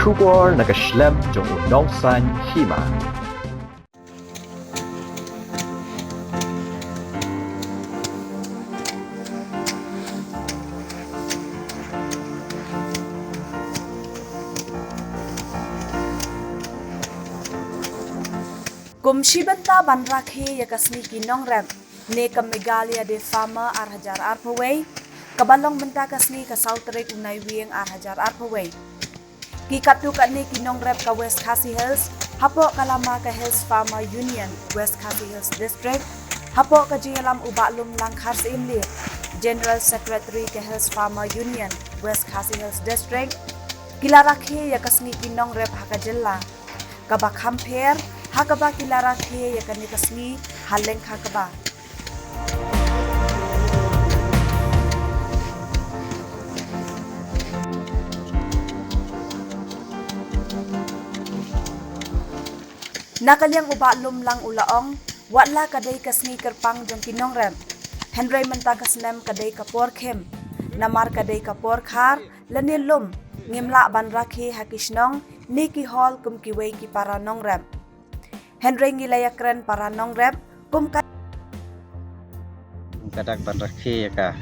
Kubor nakaslem jong unongsan hima. Kumshibanta banrakhe yakasni kinong rem ne kam Megalia de Fama Arhajar Arpaway kabalong benta kasni ka Southrik unai wieng Arhajar Arpaway ki katu katni kinong rem ka West Khasi Hills hapo kalama ka Hills Farmer Union West Khasi Hills District hapo ka jingalam ubalum lang khars imli General Secretary ka Hills Farmer Union West Khasi Hills District kilarakhe yakasni kinong rem hakajilla kabak hamper hakaba kilara khe yakani kasni haleng hakaba nakalyang ubalum lang ulaong wala kadai kasni kerpang jong kinong rem Henry menta kasnem kadai kapor khem namar kadai kapor khar lanilum ngimla banrakhe hakisnong niki hall kumkiwei ki para nong rem Henry ngilayakren para nong rep kum kadak banrakhe ka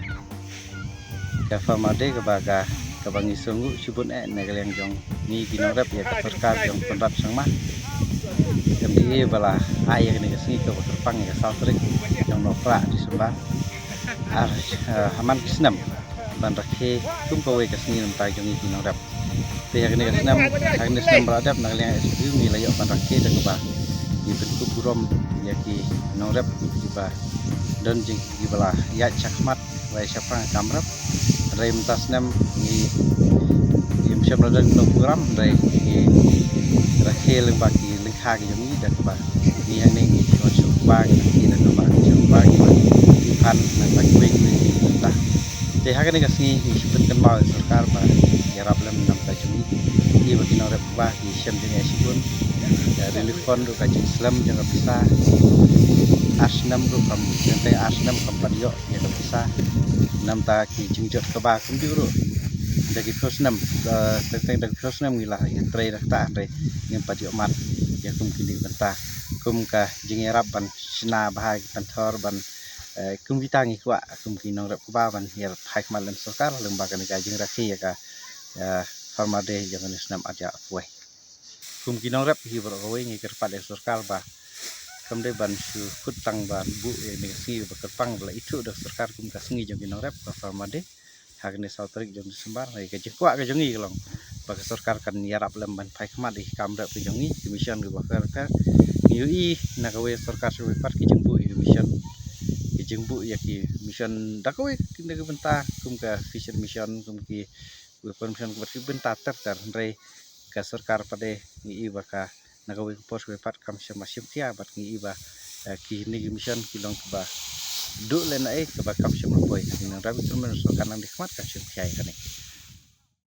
famade ka baga ka bangi sungu sibun negaleng jong ni kinong rep ya ka sarkar jong konrat sangma kami bala ayah ni kasni ka terpang ya Southrik jong nopra di sembah haman kisnam banrakhe kum kowe kasni ntai jong ni kinong rep te ni kasnam beradab negaleng SPU ni layak banrakhe dak ba di bentuk burom yaki norep diba dan jing dibala ya cakmat wai siapa kamrap rem tasnem ni imsyam dan no buram rei rakhel baki likha ki jami dan ba ni yang ni masuk bang ni dan ba bang kan na baki wei ta te hakane kasni sipet kan mau sarkar ba yarap lem nam ta jami ni baki norep ba ki syam jeng esipun relief fund du kajing Islam jangan bisa asnam du kam jantai asnam kampadio yang bisa nam ta ki jingjot ke ba kum diuru dagi firstnam tentang dagi firstnam ngilah yang tray ta andre yang padio mat yang kum kini benta kum ka jingerap ban sina bahag pantor ban kum bitangi kwa kum kinong rap ba ban yer haik malan sokar lembaga ni kajing rakhi ya ka farmade jangan isnam aja kuai kum kinong rep hi bro ngi kerpat sarkar ba kamde ban su kutang ban bu ni si ba kerpang bla itu dak sarkar kum kasngi jong kinong rep ka farmade hagne Southrik jong sembar ai ka jekwa ka jongi long ba sarkar kan yarap lem ban pai khmat di kamrep ki jongi mission ba ka yui na ka we sarkar su pat ki jengbu mission ki jengbu ya ki mission dak we kinda ka benta kum ka fisher mission kum ki mission ka benta ter re ka sarkar pade ngi iba ka nagawi pos we pat kam syamasim tia bat ngi iba ki ni mission kilong ba du len ai ka ba kam syam boy ni rabi termen so kanang dikmat ka syam kiai kane